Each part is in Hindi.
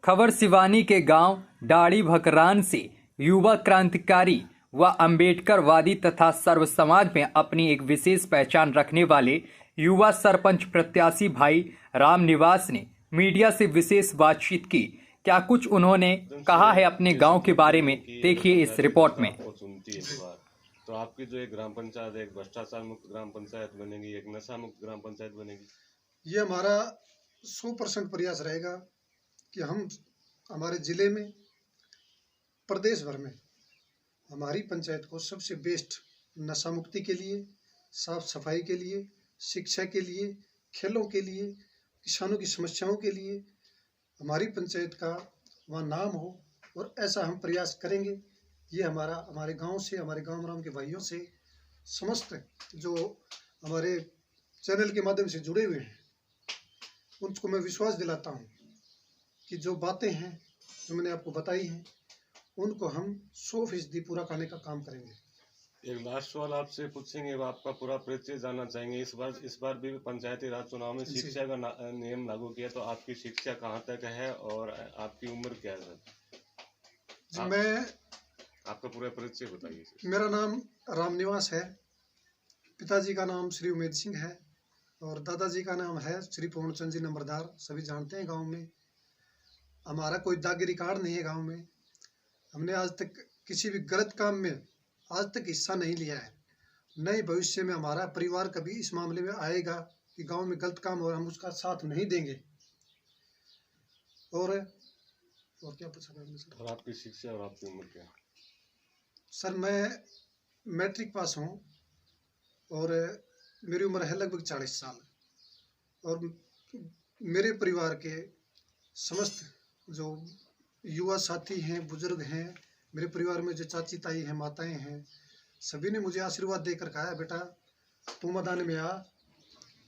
खबर सिवानी के गांव डाड़ी भकरान से युवा क्रांतिकारी व अम्बेडकरवादी तथा सर्व समाज में अपनी एक विशेष पहचान रखने वाले युवा सरपंच प्रत्याशी भाई राम निवास ने मीडिया से विशेष बातचीत की। क्या कुछ उन्होंने कहा है अपने गांव के बारे में, देखिए इस रिपोर्ट में। तो आपकी जो एक ग्राम पंचायत, एक भ्रष्टाचार मुक्त ग्राम पंचायत बनेगी, एक नशा मुक्त ग्राम पंचायत बनेगी। ये हमारा 100% प्रयास रहेगा कि हम हमारे ज़िले में, प्रदेश भर में हमारी पंचायत को सबसे बेस्ट नशा मुक्ति के लिए, साफ सफाई के लिए, शिक्षा के लिए, खेलों के लिए, किसानों की समस्याओं के लिए हमारी पंचायत का वहाँ नाम हो, और ऐसा हम प्रयास करेंगे। ये हमारे गांव से, हमारे गांव राम के भाइयों से, समस्त जो हमारे चैनल के माध्यम से जुड़े हुए हैं, उनको मैं विश्वास दिलाता हूँ कि जो बातें हैं जो मैंने आपको बताई हैं, उनको हम 100% पूरा करने का काम करेंगे। एक लास्ट सवाल आपसे पूछेंगे, वो आपका पूरा परिचय जानना चाहेंगे। इस बार भी पंचायती राज चुनाव में शिक्षा का नियम लागू किया, तो आपकी शिक्षा कहाँ तक है और आपकी उम्र क्या है? आपका पूरा परिचय बताइए। मेरा नाम राम निवास है, पिताजी का नाम श्री उमेद सिंह है और दादाजी का नाम है श्री पूर्णचंद जी नंबरदार। सभी जानते हैं गांव में। हमारा कोई दागी रिकॉर्ड नहीं है गांव में। हमने आज तक किसी भी गलत काम में आज तक हिस्सा नहीं लिया है। नए भविष्य में हमारा परिवार कभी इस मामले में आएगा कि गांव में गलत काम हो, हम उसका साथ नहीं देंगे। और क्या पूछा आपने सर? और आपकी शिक्षा और आपकी उम्र क्या है? सर, मैं मैट्रिक पास हूँ और मेरी उम्र है लगभग 40 साल। और मेरे परिवार के समस्त जो युवा साथी हैं, बुजुर्ग हैं, मेरे परिवार में जो चाची ताई हैं, माताएं हैं, सभी ने मुझे आशीर्वाद देकर कहा है, बेटा तू मैदान में आ,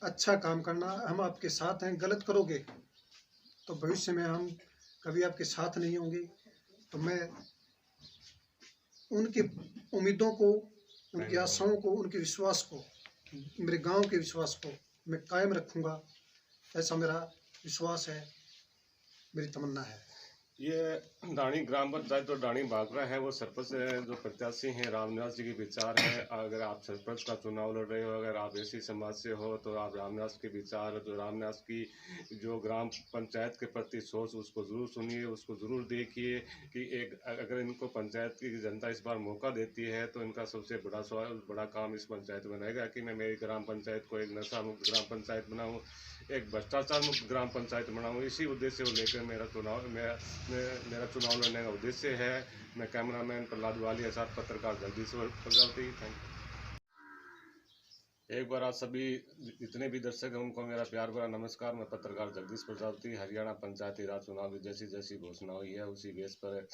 अच्छा काम करना, हम आपके साथ हैं। गलत करोगे तो भविष्य में हम कभी आपके साथ नहीं होंगे। तो मैं उनकी उम्मीदों को, उनकी आशाओं को, उनके विश्वास को, मेरे गांव के विश्वास को मैं कायम रखूंगा। ऐसा मेरा विश्वास है, मेरी तमन्ना है। ये डाणी ग्राम पंचायत और डाणी बागरा है, वो सरपंच जो प्रत्याशी हैं राम निवास जी के विचार है। अगर आप सरपंच का चुनाव लड़ रहे हो, अगर आप ऐसी समाज से हो, तो आप राम निवास के विचार, जो राम निवास की जो ग्राम पंचायत के प्रति सोच, उसको ज़रूर सुनिए, उसको ज़रूर देखिए कि अगर इनको पंचायत की जनता इस बार मौका देती है तो इनका सबसे बड़ा काम इस पंचायत में रहेगा कि मैं मेरी ग्राम पंचायत को एक नशा मुक्त ग्राम पंचायत बनाऊँ, एक भ्रष्टाचार मुक्त ग्राम पंचायत बनाऊँ। इसी उद्देश्य को लेकर मेरा चुनाव लड़ने का उद्देश्य है। मैं कैमरामैन प्रहलाद वालिया, साथ पत्रकार जगदीश प्रजापति। Thank you. एक बार आप सभी जितने भी दर्शक हैं उनको मेरा प्यार भरा नमस्कार। मैं पत्रकार जगदीश प्रजापति। हरियाणा पंचायती राज चुनाव की जैसी घोषणा हुई है, उसी बेस पर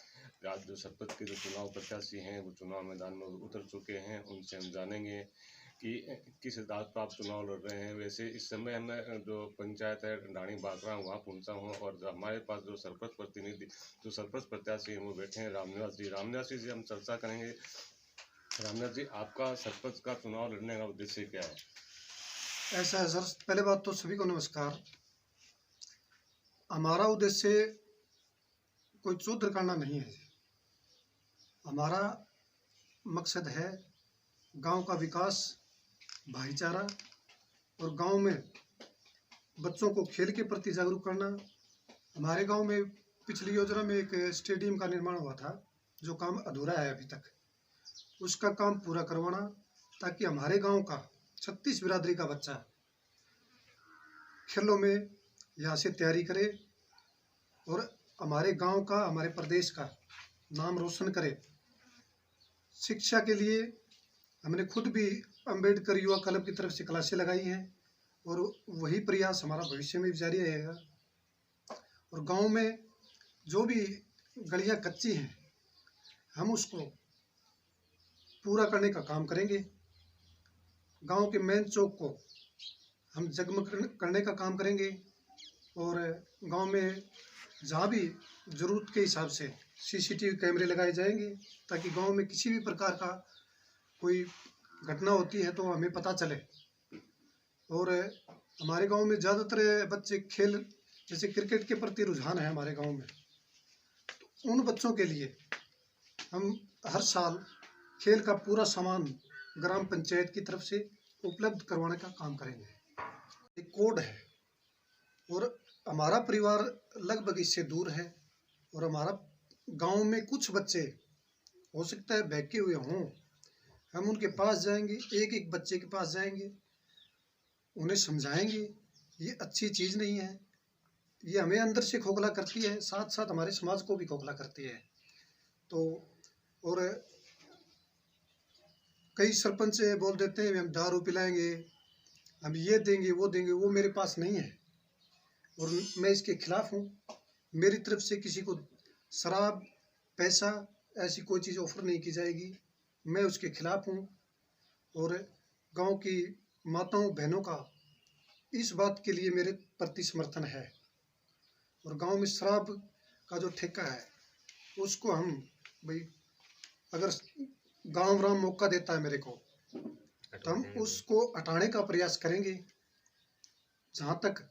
आज जो सरपंच के जो चुनाव प्रत्याशी हैं वो चुनाव मैदान में उतर चुके हैं। उनसे हम जानेंगे कि किस आधार पर आप चुनाव लड़ रहे हैं। वैसे इस समय मैं जो पंचायत है डाणी बागरा वहाँ पहुँचा हूँ, और हमारे पास जो सरपंच प्रतिनिधि, जो सरपंच प्रत्याशी हैं वो बैठे हैं, राम निवास जी। राम निवास जी से हम चर्चा करेंगे। राम निवास जी, आपका सरपंच का चुनाव लड़ने का उद्देश्य क्या है? ऐसा है सर, पहले बात तो सभी को नमस्कार। हमारा उद्देश्य कोई चौधर करना नहीं है। हमारा मकसद है गांव का विकास, भाईचारा, और गांव में बच्चों को खेल के प्रति जागरूक करना। हमारे गांव में पिछली योजना में एक स्टेडियम का निर्माण हुआ था, जो काम अधूरा है अभी तक। उसका काम पूरा करवाना, ताकि हमारे गांव का 36 बिरादरी का बच्चा खेलों में यहाँ से तैयारी करे और हमारे गांव का, हमारे प्रदेश का नाम रोशन करे। शिक्षा के लिए हमने खुद भी अम्बेडकर युवा क्लब की तरफ से क्लासें लगाई हैं, और वही प्रयास हमारा भविष्य में भी जारी रहेगा। और गांव में जो भी गलियां कच्ची हैं, हम उसको पूरा करने का काम करेंगे। गांव के मेन चौक को हम जगमग करने का काम करेंगे, और गांव में जहाँ भी ज़रूरत के हिसाब से CCTV कैमरे लगाए जाएंगे, ताकि गांव में किसी भी प्रकार का कोई घटना होती है तो हमें पता चले। और हमारे गांव में ज़्यादातर बच्चे खेल, जैसे क्रिकेट के प्रति रुझान है हमारे गांव में, उन बच्चों के लिए हम हर साल खेल का पूरा सामान ग्राम पंचायत की तरफ से उपलब्ध करवाने का काम करेंगे। एक कोड है और हमारा परिवार लगभग इससे दूर है और हमारा गांव में कुछ बच्चे हो सकता है बहके हुए हों। हम उनके पास जाएंगे, एक एक बच्चे के पास जाएंगे, उन्हें समझाएंगे ये अच्छी चीज़ नहीं है, ये हमें अंदर से खोखला करती है, साथ साथ हमारे समाज को भी खोखला करती है। तो और कई सरपंच बोल देते हैं हम दारू पिलाएंगे, हम ये देंगे वो देंगे, वो मेरे पास नहीं है और मैं इसके खिलाफ हूँ। मेरी तरफ से किसी को शराब, पैसा, ऐसी कोई चीज़ ऑफर नहीं की जाएगी, मैं उसके खिलाफ हूँ। और गांव की माताओं बहनों का इस बात के लिए मेरे प्रति समर्थन है। और गांव में शराब का जो ठेका है उसको हम भाई, अगर गांव राम मौका देता है मेरे को, तो हम उसको हटाने का प्रयास करेंगे। जहाँ तक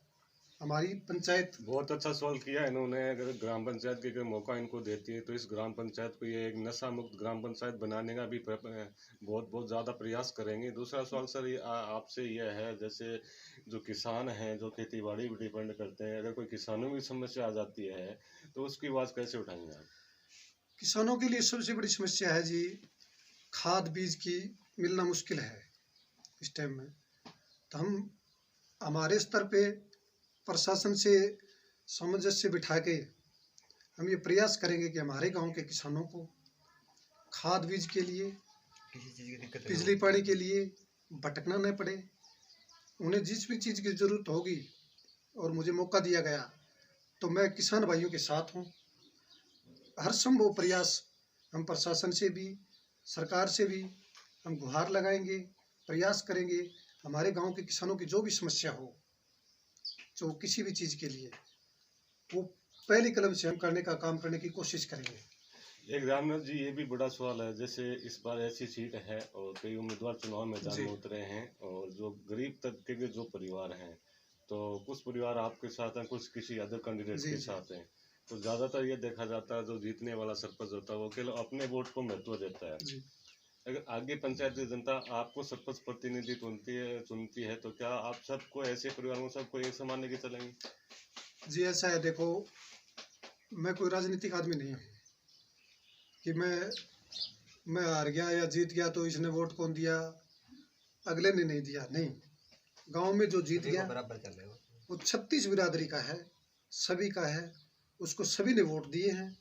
हमारी पंचायत बहुत अच्छा सवाल किया इन्होंने। अगर ग्राम पंचायत की अगर मौका इनको देती है तो इस ग्राम पंचायत को ये एक नशा मुक्त ग्राम पंचायत बनाने का भी बहुत ज़्यादा प्रयास करेंगे। दूसरा सवाल सर ये आपसे यह है, जैसे जो किसान हैं जो खेती बाड़ी पर डिपेंड करते हैं, अगर कोई किसानों की समस्या आ जाती है तो उसकी आवाज़ कैसे उठाएंगे आप? किसानों के लिए सबसे बड़ी समस्या है जी, खाद बीज की मिलना मुश्किल है इस टाइम में। तो हम हमारे स्तर पे प्रशासन से सामंजस्य बिठा के हम ये प्रयास करेंगे कि हमारे गांव के किसानों को खाद बीज के लिए, बिजली पानी के लिए भटकना न पड़े। उन्हें जिस भी चीज़ की ज़रूरत होगी और मुझे मौका दिया गया तो मैं किसान भाइयों के साथ हूँ। हर संभव प्रयास हम प्रशासन से भी, सरकार से भी हम गुहार लगाएंगे, प्रयास करेंगे। हमारे गांव के किसानों की जो भी समस्या हो, जो किसी भी चीज़ के लिए, वो पहली कलम से हम करने का काम करने की कोशिश करेंगे। एक रामनाथ जी, ये भी बड़ा सवाल है, जैसे इस बार ऐसी सीट है और कई उम्मीदवार चुनाव मैदान में उतरे हैं और जो गरीब तबके के जो परिवार हैं, तो कुछ परिवार आपके साथ हैं, कुछ किसी अदर कैंडिडेट के साथ हैं। तो ज़्यादातर ये देखा जाता है जो जीतने वाला सरपंच होता है वो केवल अपने वोट को महत्व देता है। अगर आगे पंचायत की जनता आपको सरपंच प्रतिनिधि चुनती है तो क्या आप सबको, ऐसे परिवारों सबको एक समान लेके चलेंगे? जी ऐसा है, देखो मैं कोई राजनीतिक आदमी नहीं हूँ कि मैं हार गया या जीत गया तो इसने वोट कौन दिया, अगले ने नहीं दिया। नहीं, गांव में जो जीत गया वो 36 बिरादरी का है, सभी का है, उसको सभी ने वोट दिए हैं।